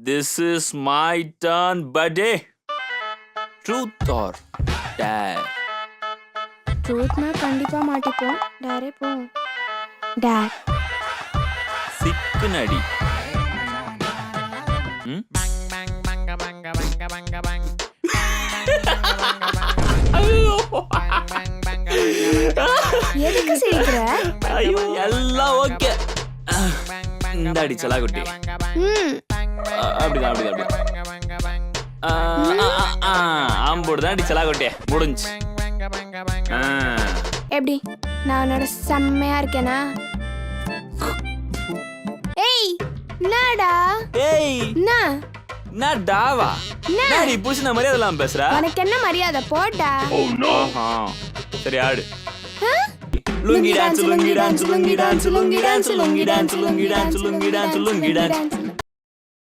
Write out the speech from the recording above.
This is my turn buddy. Truth or dare? ட்ரூத்னா கண்டிப்பா மாட்டிப்போம். டேரே போ. டேர். சிக்குனடி. எதுக்கு சிரிக்கிற? ஐயோ எல்லாம் ஓகே. இந்த அடி செலாகுட்டி. அப்படிதான் அப்படிதான் ஆம்போடுதான் அடி செலாகுட்டி. முடிஞ்சு. எப்படி நான் உன்னோட செம்மையா இருக்கேனா? ஏய் என்னடா? ஏய் என்ன? நான் டாவா? நாடி புடிச்ச மாதிரி அதெல்லாம் பேசுற. உனக்கு என்ன மரியாதை போடா. ஆஹா சரி ஆடு. Lungi dance lungi dance lungi dance lungi dance lungi dance lungi dance lungi dance lungi dance.